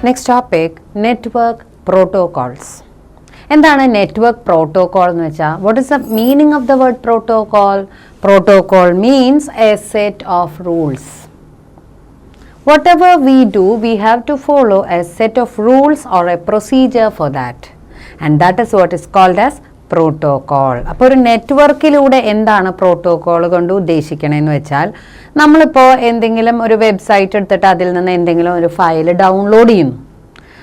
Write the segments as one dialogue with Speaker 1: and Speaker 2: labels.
Speaker 1: Next topic, network protocols. എന്താണ് network protocol എന്ന് വെച്ചാൽ what is the meaning of the word protocol? Protocol means a set of rules. Whatever we do, we have to follow a set of rules or a procedure for that. And that is what is called as protocol. അപ്പോൾ ഒരു നെറ്റ്വർക്കിലൂടെ എന്താണ് protocol കൊണ്ട് ഉദ്ദേശിക്കണമെന്ന് വെച്ചാൽ നമ്മളിപ്പോൾ എന്തെങ്കിലും ഒരു website എടുത്തിട്ട് അതിൽ നിന്ന് എന്തെങ്കിലും ഒരു ഫയൽ ഡൗൺലോഡ് ചെയ്യുന്നു.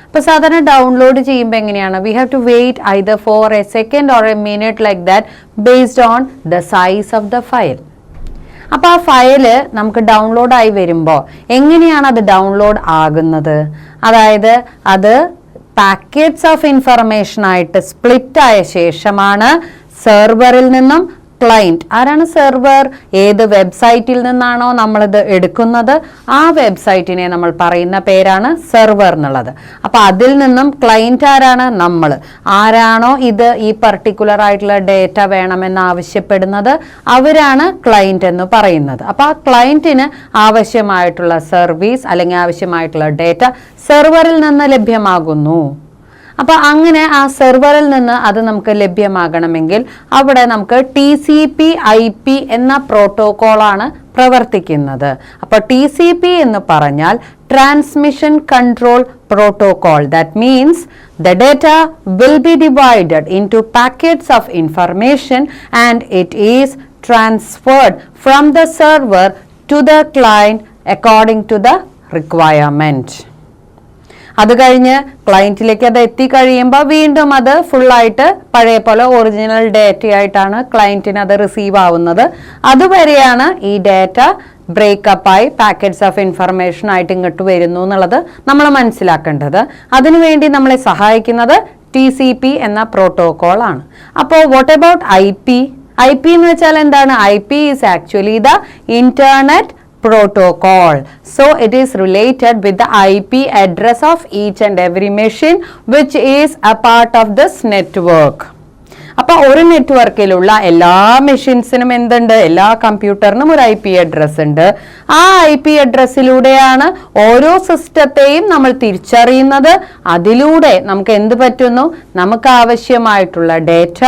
Speaker 1: അപ്പോൾ സാധാരണ ഡൗൺലോഡ് ചെയ്യുമ്പോൾ എങ്ങനെയാണ് we have to wait either for a second or a minute like that based on the size of the file. അപ്പോൾ ആ ഫയല് നമുക്ക് ഡൗൺലോഡായി വരുമ്പോൾ എങ്ങനെയാണ് അത് ഡൗൺലോഡ് ആകുന്നത്? അതായത് അത് പാക്കറ്റ്സ് ഓഫ് ഇൻഫർമേഷൻ ആയിട്ട് സ്പ്ലിറ്റ് ആയ ശേഷമാണ് സെർവറിൽ നിന്നും ക്ലയൻറ്റ്, ആരാണ് സെർവർ, ഏത് വെബ്സൈറ്റിൽ നിന്നാണോ നമ്മളിത് എടുക്കുന്നത് ആ വെബ്സൈറ്റിനെ നമ്മൾ പറയുന്ന പേരാണ് സെർവർ എന്നുള്ളത്. അപ്പോൾ അതിൽ നിന്നും ക്ലയൻറ്റ് ആരാണ്, നമ്മൾ. ആരാണോ ഇത് ഈ പർട്ടിക്കുലർ ആയിട്ടുള്ള ഡേറ്റ വേണമെന്ന് ആവശ്യപ്പെടുന്നത് അവരാണ് ക്ലയൻറ്റ് എന്ന് പറയുന്നത്. അപ്പോൾ ആ ക്ലയൻറ്റിന് ആവശ്യമായിട്ടുള്ള സർവീസ് അല്ലെങ്കിൽ ആവശ്യമായിട്ടുള്ള ഡേറ്റ സെർവറിൽ നിന്ന് ലഭ്യമാകുന്നു. അപ്പോൾ അങ്ങനെ ആ സെർവറിൽ നിന്ന് അത് നമുക്ക് ലഭ്യമാകണമെങ്കിൽ അവിടെ നമുക്ക് TCP/IP എന്ന പ്രോട്ടോകോളാണ് പ്രവർത്തിക്കുന്നത്. അപ്പോൾ TCP എന്ന് പറഞ്ഞാൽ transmission control protocol. That means the data will be divided into packets of information and it is transferred from the server to the client according to the requirement. അത് കഴിഞ്ഞ് ക്ലയൻറ്റിലേക്ക് അത് എത്തിക്കഴിയുമ്പോൾ വീണ്ടും അത് ഫുള്ളായിട്ട് പഴയ പോലെ ഒറിജിനൽ ഡേറ്റയായിട്ടാണ് ക്ലയൻറ്റിന് അത് റിസീവ് ആവുന്നത്. അതുവരെയാണ് ഈ ഡേറ്റ ബ്രേക്കപ്പായി പാക്കറ്റ്സ് ഓഫ് ഇൻഫർമേഷൻ ആയിട്ട് ഇങ്ങോട്ട് വരുന്നു എന്നുള്ളത് നമ്മൾ മനസ്സിലാക്കേണ്ടത്. അതിനുവേണ്ടി നമ്മളെ സഹായിക്കുന്നത് TCP എന്ന പ്രോട്ടോകോൾ ആണ്. അപ്പോൾ വാട്ട് അബൌട്ട് IP? IP എന്ന് വെച്ചാൽ എന്താണ്? IP is actually the internet protocol. So it is related with the IP address of each and every machine which is a part of this network. അപ്പോൾ ഒരു നെറ്റ്വർക്കിലുള്ള എല്ലാ മെഷീൻസിനും എന്തുണ്ട്? എല്ലാ കമ്പ്യൂട്ടറിനും ഒരു IP അഡ്രസ് ഉണ്ട്. ആ IP അഡ്രസ്സിലൂടെയാണ് ഓരോ സിസ്റ്റത്തെയും നമ്മൾ തിരിച്ചറിയുന്നത്. അതിലൂടെ നമുക്ക് എന്ത് പറ്റുന്നു? നമുക്ക് ആവശ്യമായിട്ടുള്ള ഡേറ്റ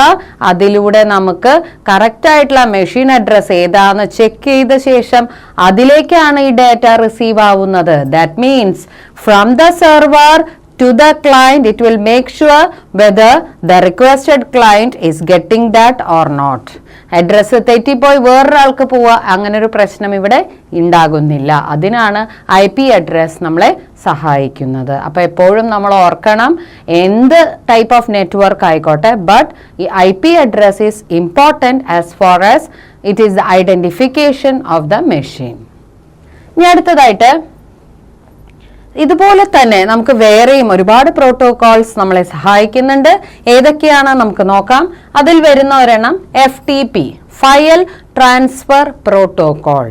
Speaker 1: അതിലൂടെ നമുക്ക് കറക്റ്റായിട്ടുള്ള മെഷീൻ അഡ്രസ് ഏതാണെന്ന് ചെക്ക് ചെയ്ത ശേഷം അതിലേക്കാണ് ഈ ഡേറ്റ റിസീവ് ആവുന്നത്. That means from the server to the client, it will make sure whether the requested client is getting that or not. Address തെറ്റിപ്പോയി വേറൊരാൾക്ക് പോവുക, അങ്ങനെ ഒരു പ്രശ്നം ഇവിടെ ഉണ്ടാകുന്നില്ല. അതിനാണ് IP അഡ്രസ് നമ്മളെ സഹായിക്കുന്നത്. അപ്പോൾ എപ്പോഴും നമ്മൾ ഓർക്കണം, എന്ത് ടൈപ്പ് ഓഫ് നെറ്റ്വർക്ക് ആയിക്കോട്ടെ, ബട്ട് ഈ IP address is important as far as it is the identification of the machine. ഇനി അടുത്തതായിട്ട് ഇതുപോലെ തന്നെ നമുക്ക് വേറെയും ഒരുപാട് പ്രോട്ടോകോൾസ് നമ്മളെ സഹായിക്കുന്നുണ്ട്. ഏതൊക്കെയാണ് നമുക്ക് നോക്കാം. അതിൽ വരുന്ന ഒരെണ്ണം FTP, ഫയൽ ട്രാൻസ്ഫർ പ്രോട്ടോകോൾ.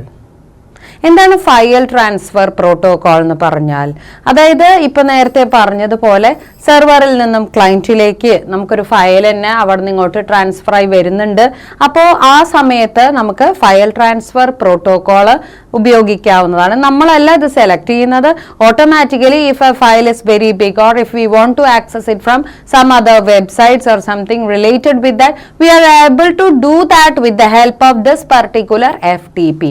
Speaker 1: എന്താണ് ഫയൽ ട്രാൻസ്ഫർ പ്രോട്ടോകോൾ എന്ന് പറഞ്ഞാൽ? അതായത് ഇപ്പം നേരത്തെ പറഞ്ഞതുപോലെ സെർവറിൽ നിന്നും ക്ലയൻറ്റിലേക്ക് നമുക്കൊരു ഫയൽ തന്നെ അവിടെ നിന്ന് ഇങ്ങോട്ട് ട്രാൻസ്ഫർ ആയി വരുന്നുണ്ട്. അപ്പോൾ ആ സമയത്ത് നമുക്ക് ഫയൽ ട്രാൻസ്ഫർ പ്രോട്ടോകോൾ ഉപയോഗിക്കാവുന്നതാണ്. നമ്മളല്ല ഇത് സെലക്ട് ചെയ്യുന്നത്. Automatically if a file is very big or if we want to access it from some other websites or something related with that we are able to do that with the help of this particular FTP.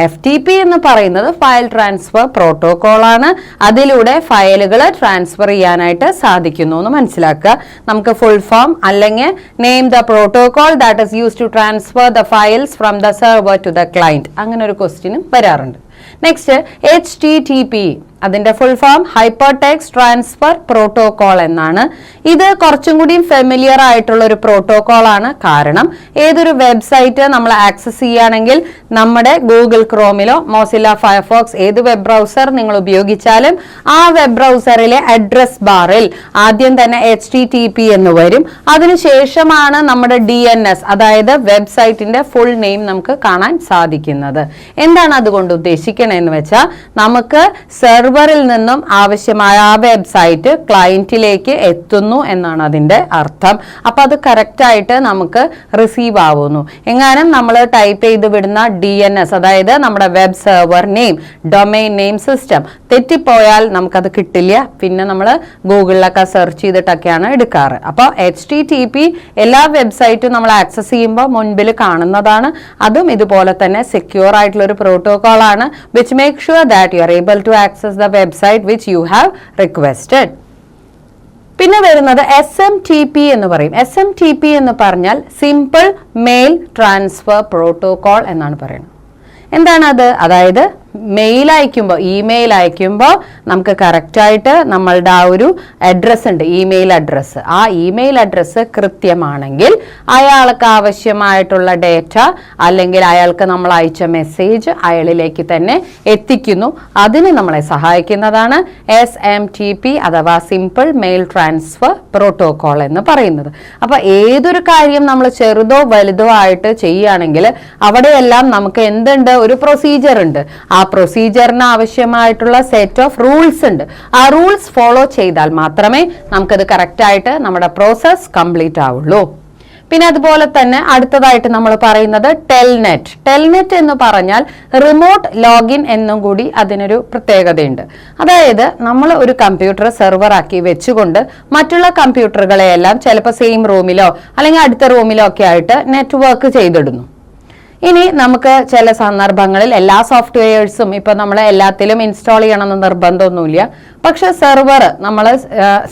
Speaker 1: FTP എന്ന് പറയുന്നത് file transfer protocol ആണ്. അതിലൂടെ ഫയലുകൾ transfer ചെയ്യാനായിട്ട് സാധിക്കുന്നു എന്ന് മനസ്സിലാക്കുക. നമുക്ക് ഫുൾ ഫോം അല്ലെങ്കിൽ name the protocol that is used to transfer the files from the server to the client, അങ്ങനെ ഒരു ക്വസ്റ്റ്യനും വരാറുണ്ട്. നെക്സ്റ്റ് HTTP, അതിന്റെ full form hyper text transfer protocol എന്നാണ്. ഇത് കുറച്ചും കൂടി ഫെമിലിയർ ആയിട്ടുള്ള ഒരു പ്രോട്ടോകോൾ ആണ്. കാരണം ഏതൊരു വെബ്സൈറ്റ് നമ്മൾ ആക്സസ് ചെയ്യുകയാണെങ്കിൽ നമ്മുടെ ഗൂഗിൾ ക്രോമിലോ മോസില്ല ഫയർഫോക്സ് ഏത് വെബ് ബ്രൗസർ നിങ്ങൾ ഉപയോഗിച്ചാലും ആ വെബ് ബ്രൗസറിലെ അഡ്രസ് ബാറിൽ ആദ്യം തന്നെ HTTP എന്ന് വരും. അതിനുശേഷമാണ് നമ്മുടെ DNS അതായത് വെബ്സൈറ്റിന്റെ ഫുൾ നെയിം നമുക്ക് കാണാൻ സാധിക്കുന്നത്. എന്താണ് അതുകൊണ്ട് ഉദ്ദേശിക്കണമെന്ന് വെച്ചാൽ നമുക്ക് സെർവർ സെർവറിൽ നിന്നും ആവശ്യമായ ആ വെബ്സൈറ്റ് ക്ലയന്റിലേക്ക് എത്തുന്നു എന്നാണ് അതിന്റെ അർത്ഥം. അപ്പൊ അത് കറക്റ്റ് ആയിട്ട് നമുക്ക് റിസീവ് ആവുന്നു. എങ്ങാനും നമ്മൾ ടൈപ്പ് ചെയ്ത് വിടുന്ന DNS, അതായത് നമ്മുടെ web server name, domain name system തെറ്റിപ്പോയാൽ നമുക്കത് കിട്ടില്ല. പിന്നെ നമ്മൾ ഗൂഗിളിലൊക്കെ സെർച്ച് ചെയ്തിട്ടൊക്കെയാണ് എടുക്കാറ്. അപ്പോൾ HTTP എല്ലാ വെബ്സൈറ്റും നമ്മൾ ആക്സസ് ചെയ്യുമ്പോൾ മുൻപിൽ കാണുന്നതാണ്. അതും ഇതുപോലെ തന്നെ സെക്യൂർ ആയിട്ടുള്ള ഒരു പ്രോട്ടോകോൾ ആണ്, which make sure that you are able to access the website which you have requested. പിന്നെ വരുന്നത് SMTP എന്ന് പറയും. SMTP എന്ന് പറഞ്ഞാൽ സിമ്പിൾ മെയിൽ ട്രാൻസ്ഫർ പ്രോട്ടോകോൾ എന്നാണ് പറയുന്നത്. എന്താണത്? അതായത് മെയിൽ അയക്കുമ്പോൾ, ഇമെയിൽ അയക്കുമ്പോൾ നമുക്ക് കറക്റ്റായിട്ട് നമ്മളുടെ ആ ഒരു അഡ്രസ്സ് ഉണ്ട്, ഇമെയിൽ അഡ്രസ്സ്. ആ ഇമെയിൽ അഡ്രസ്സ് കൃത്യമാണെങ്കിൽ അയാൾക്ക് ആവശ്യമായിട്ടുള്ള ഡേറ്റ അല്ലെങ്കിൽ അയാൾക്ക് നമ്മൾ അയച്ച മെസ്സേജ് അയാളിലേക്ക് തന്നെ എത്തിക്കുന്നു. അതിന് നമ്മളെ സഹായിക്കുന്നതാണ് SMTP അഥവാ സിമ്പിൾ മെയിൽ ട്രാൻസ്ഫർ പ്രോട്ടോകോൾ എന്ന് പറയുന്നത്. അപ്പോൾ ഏതൊരു കാര്യം നമ്മൾ ചെറുതോ വലുതോ ആയിട്ട് ചെയ്യുകയാണെങ്കിൽ അവിടെയെല്ലാം നമുക്ക് എന്തുണ്ട്? ഒരു പ്രൊസീജിയർ ഉണ്ട്. ആ പ്രൊസീജിയറിന് ആവശ്യമായിട്ടുള്ള സെറ്റ് ഓഫ് റൂൾസ് ഉണ്ട്. ആ റൂൾസ് ഫോളോ ചെയ്താൽ മാത്രമേ നമുക്കത് കറക്റ്റ് ആയിട്ട് നമ്മുടെ പ്രോസസ് കംപ്ലീറ്റ് ആവുള്ളൂ. പിന്നെ അതുപോലെ തന്നെ അടുത്തതായിട്ട് നമ്മൾ പറയുന്നത് ടെൽനെറ്റ്. ടെൽനെറ്റ് എന്ന് പറഞ്ഞാൽ റിമോട്ട് ലോഗിൻ എന്നും കൂടി അതിനൊരു പ്രത്യേകതയുണ്ട്. അതായത് നമ്മൾ ഒരു കമ്പ്യൂട്ടർ സെർവർ ആക്കി വെച്ചുകൊണ്ട് മറ്റുള്ള കമ്പ്യൂട്ടറുകളെയെല്ലാം ചിലപ്പോൾ സെയിം റൂമിലോ അല്ലെങ്കിൽ അടുത്ത റൂമിലോ ഒക്കെ ആയിട്ട് നെറ്റ്വർക്ക് ചെയ്തിടുന്നു. ഇനി നമുക്ക് ചില സന്ദർഭങ്ങളിൽ എല്ലാ സോഫ്റ്റ്വെയർസും ഇപ്പൊ നമ്മൾ എല്ലാത്തിലും ഇൻസ്റ്റാൾ ചെയ്യണമെന്ന് നിർബന്ധമൊന്നുമില്ല. പക്ഷെ നമ്മൾ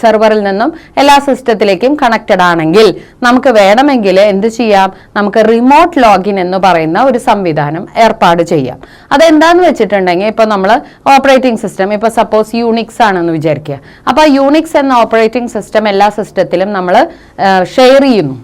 Speaker 1: സെർവറിൽ നിന്നും എല്ലാ സിസ്റ്റത്തിലേക്കും കണക്റ്റഡ് ആണെങ്കിൽ നമുക്ക് വേണമെങ്കിൽ എന്ത് ചെയ്യാം? നമുക്ക് റിമോട്ട് ലോഗിൻ എന്ന് പറയുന്ന ഒരു സംവിധാനം ഏർപ്പാട് ചെയ്യാം. അതെന്താന്ന് വെച്ചിട്ടുണ്ടെങ്കിൽ ഇപ്പൊ നമ്മൾ ഓപ്പറേറ്റിംഗ് സിസ്റ്റം, ഇപ്പൊ സപ്പോസ് യൂണിക്സ് ആണെന്ന് വിചാരിക്കുക. അപ്പൊ യൂണിക്സ് എന്ന ഓപ്പറേറ്റിംഗ് സിസ്റ്റം എല്ലാ സിസ്റ്റത്തിലും നമ്മൾ ഷെയർ ചെയ്യുന്നു.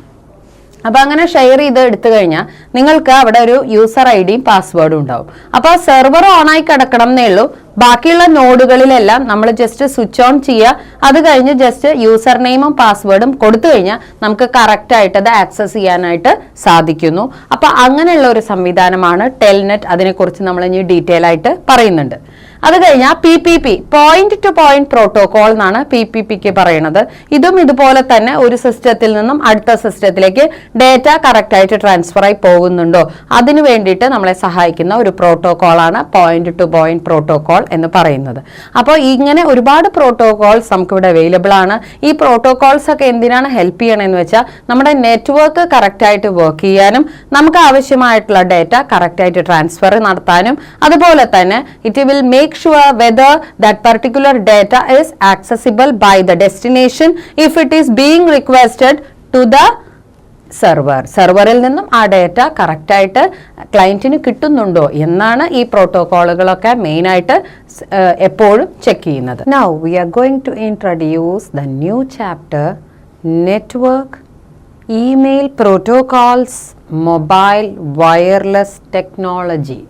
Speaker 1: അപ്പൊ അങ്ങനെ ഷെയർ ചെയ്ത് എടുത്തു കഴിഞ്ഞാൽ നിങ്ങൾക്ക് അവിടെ ഒരു യൂസർ ഐഡിയും പാസ്വേഡും ഉണ്ടാവും. അപ്പൊ സെർവർ ഓണായി കിടക്കണം എന്നേ ഉള്ളൂ. ബാക്കിയുള്ള നോഡുകളിലെല്ലാം നമ്മൾ ജസ്റ്റ് സ്വിച്ച് ഓൺ ചെയ്യുക. അത് കഴിഞ്ഞ് ജസ്റ്റ് യൂസർ നെയിമും പാസ്വേഡും കൊടുത്തു കഴിഞ്ഞാൽ നമുക്ക് കറക്റ്റ് ആയിട്ട് അത് ആക്സസ് ചെയ്യാനായിട്ട് സാധിക്കുന്നു. അപ്പൊ അങ്ങനെയുള്ള ഒരു സംവിധാനമാണ് ടെൽനെറ്റ്. അതിനെക്കുറിച്ച് നമ്മൾ ഇനി ഡീറ്റെയിൽ ആയിട്ട് പറയുന്നുണ്ട്. അത് കഴിഞ്ഞാൽ PPP, point two point protocol എന്നാണ് PPPക്ക് പറയുന്നത്. ഇതും ഇതുപോലെ തന്നെ ഒരു സിസ്റ്റത്തിൽ നിന്നും അടുത്ത സിസ്റ്റത്തിലേക്ക് ഡേറ്റ കറക്റ്റ് ആയിട്ട് ട്രാൻസ്ഫർ ആയി പോകുന്നുണ്ടോ അതിനു വേണ്ടിയിട്ട് നമ്മളെ സഹായിക്കുന്ന ഒരു പ്രോട്ടോകോൾ ആണ് പോയിന്റ് ടു പോയിന്റ് പ്രോട്ടോകോൾ എന്ന് പറയുന്നത്. അപ്പോൾ ഇങ്ങനെ ഒരുപാട് പ്രോട്ടോകോൾസ് നമുക്കിവിടെ അവൈലബിൾ ആണ്. ഈ പ്രോട്ടോകോൾസ് ഒക്കെ എന്തിനാണ് ഹെൽപ്പ് ചെയ്യണമെന്ന് വെച്ചാൽ നമ്മുടെ നെറ്റ്വർക്ക് കറക്റ്റ് ആയിട്ട് വർക്ക് ചെയ്യാനും നമുക്ക് ആവശ്യമായിട്ടുള്ള ഡേറ്റ കറക്റ്റ് ആയിട്ട് ട്രാൻസ്ഫർ നടത്താനും, അതുപോലെ തന്നെ it will make sure whether that particular data is accessible by the destination if it is being requested to the സെർവറിൽ നിന്നും ആ ഡേറ്റ കറക്റ്റ് ആയിട്ട് ക്ലയന്റിന് കിട്ടുന്നുണ്ടോ എന്നാണ് ഈ പ്രോട്ടോകോളുകളൊക്കെ മെയിൻ ആയിട്ട് എപ്പോഴും ചെക്ക് ചെയ്യുന്നത്. Now we are going to introduce the new chapter, network, email protocols, mobile wireless technology.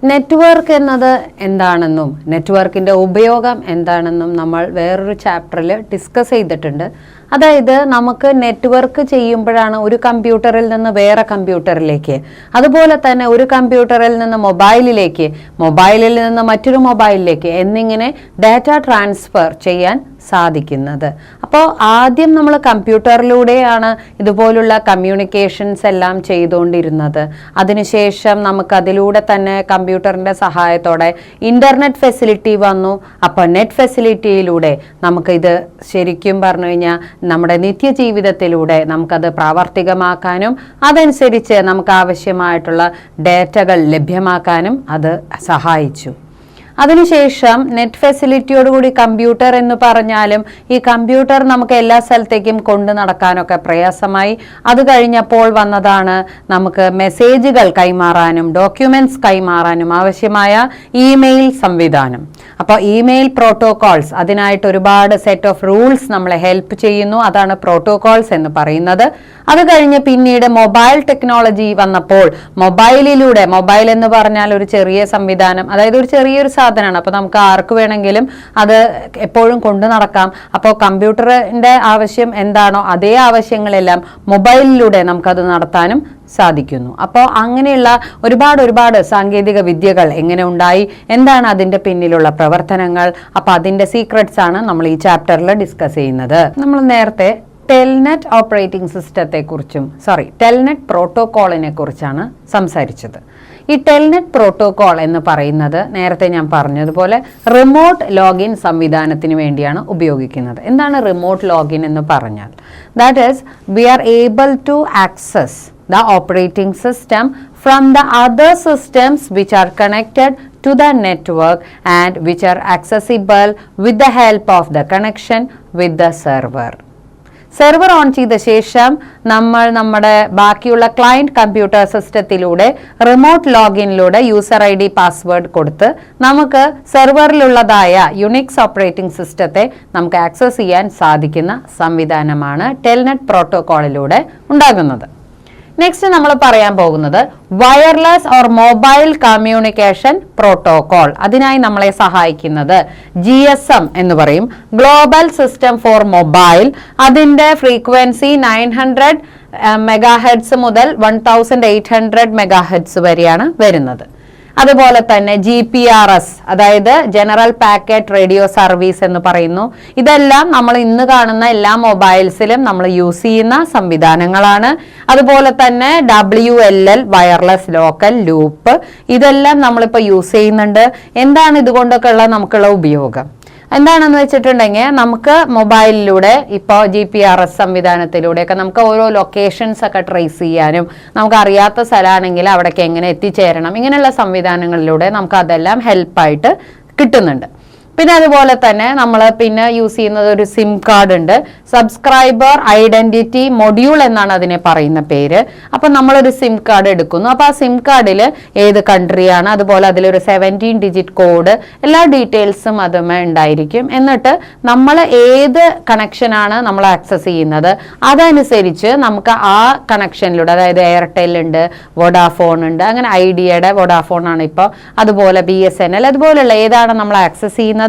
Speaker 1: Network എന്നത് എന്താണെന്നും നെറ്റ്വർക്കിൻ്റെ ഉപയോഗം എന്താണെന്നും നമ്മൾ വേറൊരു ചാപ്റ്ററിൽ ഡിസ്കസ് ചെയ്തിട്ടുണ്ട്. അതായത് നമുക്ക് നെറ്റ്വർക്ക് ചെയ്യുമ്പോഴാണ് ഒരു കമ്പ്യൂട്ടറിൽ നിന്ന് വേറെ കമ്പ്യൂട്ടറിലേക്ക്, അതുപോലെ തന്നെ ഒരു കമ്പ്യൂട്ടറിൽ നിന്ന് മൊബൈലിലേക്ക്, മൊബൈലിൽ നിന്ന് മറ്റൊരു മൊബൈലിലേക്ക് എന്നിങ്ങനെ ഡാറ്റ ട്രാൻസ്ഫർ ചെയ്യാൻ സാധിക്കുന്നത്. അപ്പോൾ ആദ്യം നമ്മൾ കമ്പ്യൂട്ടറിലൂടെയാണ് ഇതുപോലുള്ള കമ്മ്യൂണിക്കേഷൻസ് എല്ലാം ചെയ്തുകൊണ്ടിരുന്നത്. അതിനുശേഷം നമുക്കതിലൂടെ തന്നെ കമ്പ്യൂട്ടറിൻ്റെ സഹായത്തോടെ ഇൻ്റർനെറ്റ് ഫെസിലിറ്റി വന്നു. അപ്പോൾ നെറ്റ് ഫെസിലിറ്റിയിലൂടെ നമുക്കിത് ശരിക്കും പറഞ്ഞു കഴിഞ്ഞാൽ നമ്മുടെ നിത്യജീവിതത്തിലൂടെ നമുക്കത് പ്രാവർത്തികമാക്കാനും അതനുസരിച്ച് നമുക്ക് ആവശ്യമായിട്ടുള്ള ഡേറ്റകൾ ലഭ്യമാക്കാനും അത് സഹായിച്ചു. അതിനുശേഷം നെറ്റ് ഫെസിലിറ്റിയോടുകൂടി കമ്പ്യൂട്ടർ എന്ന് പറഞ്ഞാലും ഈ കമ്പ്യൂട്ടർ നമുക്ക് എല്ലാ സ്ഥലത്തേക്കും കൊണ്ടു നടക്കാനൊക്കെ പ്രയാസമായി. അത് കഴിഞ്ഞപ്പോൾ വന്നതാണ് നമുക്ക് മെസ്സേജുകൾ കൈമാറാനും ഡോക്യുമെന്റ്സ് കൈമാറാനും ആവശ്യമായ ഇമെയിൽ സംവിധാനം. അപ്പോൾ ഇമെയിൽ പ്രോട്ടോകോൾസ്, അതിനായിട്ട് ഒരുപാട് സെറ്റ് ഓഫ് റൂൾസ് നമ്മളെ ഹെൽപ്പ് ചെയ്യുന്നു. അതാണ് പ്രോട്ടോകോൾസ് എന്ന് പറയുന്നത്. അത് കഴിഞ്ഞ് പിന്നീട് മൊബൈൽ ടെക്നോളജി വന്നപ്പോൾ മൊബൈലിലൂടെ, മൊബൈൽ എന്ന് പറഞ്ഞാൽ ഒരു ചെറിയ സംവിധാനം, അതായത് ഒരു ചെറിയൊരു സാധനമാണ്. അപ്പോൾ നമുക്ക് ആർക്ക് വേണമെങ്കിലും അത് എപ്പോഴും കൊണ്ടു നടക്കാം. അപ്പോൾ കമ്പ്യൂട്ടറിൻ്റെ ആവശ്യം എന്താണോ അതേ ആവശ്യങ്ങളെല്ലാം മൊബൈലിലൂടെ നമുക്കത് നടത്താനും സാധിക്കുന്നു. അപ്പോൾ അങ്ങനെയുള്ള ഒരുപാട് സാങ്കേതിക വിദ്യകൾ എങ്ങനെ ഉണ്ടായി, എന്താണ് അതിൻ്റെ പിന്നിലുള്ള പ്രവർത്തനങ്ങൾ, അപ്പോൾ അതിൻ്റെ സീക്രട്സ് ആണ് നമ്മൾ ഈ ചാപ്റ്ററിൽ ഡിസ്കസ് ചെയ്യുന്നത്. നമ്മൾ നേരത്തെ ടെൽനെറ്റ് ഓപ്പറേറ്റിംഗ് സിസ്റ്റത്തെ കുറിച്ചും ടെൽനെറ്റ് പ്രോട്ടോകോളിനെ കുറിച്ചാണ് സംസാരിച്ചത്. ഈ ടെൽനെറ്റ് പ്രോട്ടോകോൾ എന്ന് പറയുന്നത് നേരത്തെ ഞാൻ പറഞ്ഞതുപോലെ റിമോട്ട് ലോഗിൻ സംവിധാനത്തിന് വേണ്ടിയാണ് ഉപയോഗിക്കുന്നത്. എന്താണ് റിമോട്ട് ലോഗിൻ എന്ന് പറഞ്ഞാൽ? That is we are able to access the operating system from the other systems which are connected to the network and which are accessible with the help of the connection with the server. Server on ചെയ്ത ശേഷം നമ്മൾ നമ്മുടെ ബാക്കിയുള്ള client computer സിസ്റ്റത്തിലൂടെ remote ലോഗിനിലൂടെ user ID password കൊടുത്ത് നമുക്ക് സെർവറിലുള്ളതായ Unix operating സിസ്റ്റത്തെ നമുക്ക് ആക്സസ് ചെയ്യാൻ സാധിക്കുന്ന സംവിധാനമാണ് ടെൽനെറ്റ് പ്രോട്ടോകോളിലൂടെ ഉണ്ടാകുന്നത്. നെക്സ്റ്റ് നമ്മൾ പറയാൻ പോകുന്നത് wireless or mobile communication protocol. അതിനായി നമ്മളെ സഹായിക്കുന്നത് GSM എന്ന് പറയും, ഗ്ലോബൽ സിസ്റ്റം ഫോർ മൊബൈൽ. അതിൻ്റെ ഫ്രീക്വൻസി 900 MHz മുതൽ 1800 MHz വരെയാണ് വരുന്നത്. അതുപോലെ തന്നെ GPRS, അതായത് ജനറൽ പാക്കറ്റ് റേഡിയോ സർവീസ് എന്ന് പറയുന്നു. ഇതെല്ലാം നമ്മൾ ഇന്ന് കാണുന്ന എല്ലാ മൊബൈൽസിലും നമ്മൾ യൂസ് ചെയ്യുന്ന സംവിധാനങ്ങളാണ്. അതുപോലെ തന്നെ WLL, വയർലെസ് ലോക്കൽ ലൂപ്പ്, ഇതെല്ലാം നമ്മളിപ്പോൾ യൂസ് ചെയ്യുന്നുണ്ട്. എന്താണ് ഇതുകൊണ്ടൊക്കെ ഉള്ള നമുക്കുള്ള ഉപയോഗം എന്താണെന്ന് വെച്ചിട്ടുണ്ടെങ്കിൽ, നമുക്ക് മൊബൈലിലൂടെ ഇപ്പോൾ GPRS സംവിധാനത്തിലൂടെയൊക്കെ നമുക്ക് ഓരോ ലൊക്കേഷൻസ് ഒക്കെ ട്രേസ് ചെയ്യാനും, നമുക്ക് അറിയാത്ത സ്ഥലമാണെങ്കിൽ അവിടേക്ക് എങ്ങനെ എത്തിച്ചേരണം, ഇങ്ങനെയുള്ള സംവിധാനങ്ങളിലൂടെ നമുക്ക് അതെല്ലാം ഹെൽപ്പായിട്ട് കിട്ടുന്നുണ്ട്. പിന്നെ അതുപോലെ തന്നെ നമ്മൾ പിന്നെ യൂസ് ചെയ്യുന്നത് ഒരു സിം കാർഡ് ഉണ്ട്. സബ്സ്ക്രൈബർ ഐഡന്റിറ്റി മൊഡ്യൂൾ എന്നാണ് അതിനെ പറയുന്ന പേര്. അപ്പം നമ്മളൊരു സിം കാർഡ് എടുക്കുന്നു. അപ്പോൾ ആ സിം കാർഡിൽ ഏത് കൺട്രിയാണ്, അതുപോലെ അതിലൊരു 17 ഡിജിറ്റ് കോഡ്, എല്ലാ ഡീറ്റെയിൽസും അതുമേ ഉണ്ടായിരിക്കും. എന്നിട്ട് നമ്മൾ ഏത് കണക്ഷനാണ് നമ്മൾ ആക്സസ് ചെയ്യുന്നത് അതനുസരിച്ച് നമുക്ക് ആ കണക്ഷനിലൂടെ, അതായത് എയർടെൽ ഉണ്ട്, വോഡാഫോൺ ഉണ്ട്, അങ്ങനെ ഐഡിയയുടെ വോഡാഫോൺ ആണ് ഇപ്പോൾ, അതുപോലെ BSNL, അതുപോലെയുള്ള ഏതാണ് നമ്മൾ ആക്സസ് ചെയ്യുന്നത്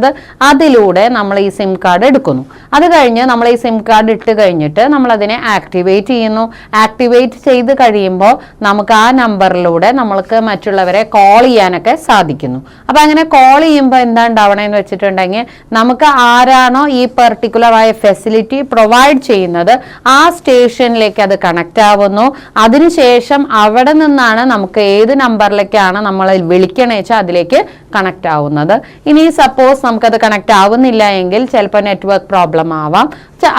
Speaker 1: അതിലൂടെ നമ്മൾ ഈ സിം കാർഡ് എടുക്കുന്നു. അത് കഴിഞ്ഞ് നമ്മൾ ഈ സിം കാർഡ് ഇട്ട് കഴിഞ്ഞിട്ട് നമ്മൾ അതിനെ ആക്ടിവേറ്റ് ചെയ്യുന്നു. ആക്ടിവേറ്റ് ചെയ്ത് കഴിയുമ്പോൾ നമുക്ക് ആ നമ്പറിലൂടെ നമ്മൾക്ക് മറ്റുള്ളവരെ കോൾ ചെയ്യാനൊക്കെ സാധിക്കുന്നു. അപ്പം അങ്ങനെ കോൾ ചെയ്യുമ്പോൾ എന്താ ഉണ്ടാവണമെന്ന് വെച്ചിട്ടുണ്ടെങ്കിൽ, നമുക്ക് ആരാണോ ഈ പെർട്ടിക്കുലറായ ഫെസിലിറ്റി പ്രൊവൈഡ് ചെയ്യുന്നത് ആ സ്റ്റേഷനിലേക്ക് അത് കണക്റ്റ് ആവുന്നു. അതിനുശേഷം അവിടെ നിന്നാണ് നമുക്ക് ഏത് നമ്പറിലേക്കാണ് നമ്മൾ വിളിക്കണേ വെച്ചാൽ അതിലേക്ക് കണക്റ്റ് ആവുന്നത്. ഇനി സപ്പോസ് നമുക്കത് കണക്റ്റ് ആവുന്നില്ല എങ്കിൽ ചിലപ്പോൾ നെറ്റ്വർക്ക് പ്രോബ്ലം ആവാം.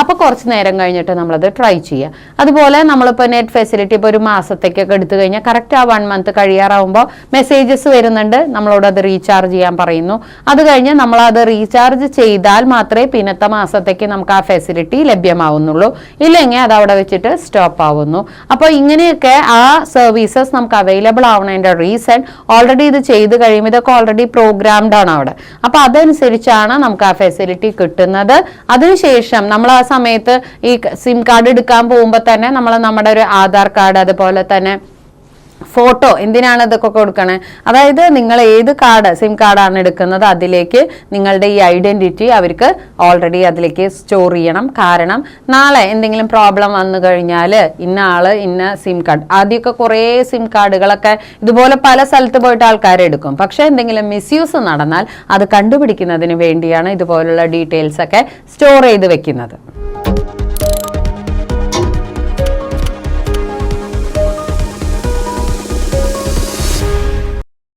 Speaker 1: അപ്പോൾ കുറച്ച് നേരം കഴിഞ്ഞിട്ട് നമ്മളത് ട്രൈ ചെയ്യുക. അതുപോലെ നമ്മളിപ്പോൾ നെറ്റ് ഫെസിലിറ്റി ഇപ്പോൾ ഒരു മാസത്തേക്കൊക്കെ എടുത്തു കഴിഞ്ഞാൽ കറക്റ്റ് ആ 1 മന്ത് കഴിയാറാവുമ്പോൾ മെസ്സേജസ് വരുന്നുണ്ട്, നമ്മളോട് അത് റീചാർജ് ചെയ്യാൻ പറയുന്നു. അത് കഴിഞ്ഞ് നമ്മളത് റീചാർജ് ചെയ്താൽ മാത്രമേ പിന്നത്തെ മാസത്തേക്ക് നമുക്ക് ആ ഫെസിലിറ്റി ലഭ്യമാവുന്നുള്ളൂ. ഇല്ലെങ്കിൽ അത് അവിടെ വെച്ചിട്ട് സ്റ്റോപ്പ് ആവുന്നു. അപ്പോൾ ഇങ്ങനെയൊക്കെ ആ സർവീസസ് നമുക്ക് അവൈലബിൾ ആവുന്നതിൻ്റെ റീസൺ ഓൾറെഡി ഇത് ചെയ്ത് കഴിയുമ്പോൾ ഇതൊക്കെ ഓൾറെഡി പ്രോഗ്രാംഡ് ആണ് അവിടെ. അപ്പോൾ അതനുസരിച്ചാണ് നമുക്ക് ആ ഫെസിലിറ്റി കിട്ടുന്നത്. അതിനുശേഷം നമ്മൾ ആ സമയത്ത് ഈ സിം കാർഡ് എടുക്കാൻ പോകുമ്പോൾ തന്നെ നമ്മൾ നമ്മുടെ ഒരു ആധാർ കാർഡ്, അതുപോലെ തന്നെ ഫോട്ടോ, എന്തിനാണ് ഇതൊക്കെ കൊടുക്കണേ, അതായത് നിങ്ങൾ ഏത് കാർഡ് സിം കാർഡാണ് എടുക്കുന്നത് അതിലേക്ക് നിങ്ങളുടെ ഈ ഐഡന്റിറ്റി അവർക്ക് ഓൾറെഡി അതിലേക്ക് സ്റ്റോർ ചെയ്യണം. കാരണം നാളെ എന്തെങ്കിലും പ്രോബ്ലം വന്നു കഴിഞ്ഞാൽ ഇന്ന ആള് ഇന്ന സിം കാർഡ്, ആദ്യമൊക്കെ കുറേ സിം കാർഡുകളൊക്കെ ഇതുപോലെ പല സ്ഥലത്ത് പോയിട്ട് ആൾക്കാർ എടുക്കും. പക്ഷെ എന്തെങ്കിലും മിസ്യൂസ് നടന്നാൽ അത് കണ്ടുപിടിക്കുന്നതിന് വേണ്ടിയാണ് ഇതുപോലുള്ള ഡീറ്റെയിൽസ് ഒക്കെ സ്റ്റോർ ചെയ്ത് വെക്കുന്നത്.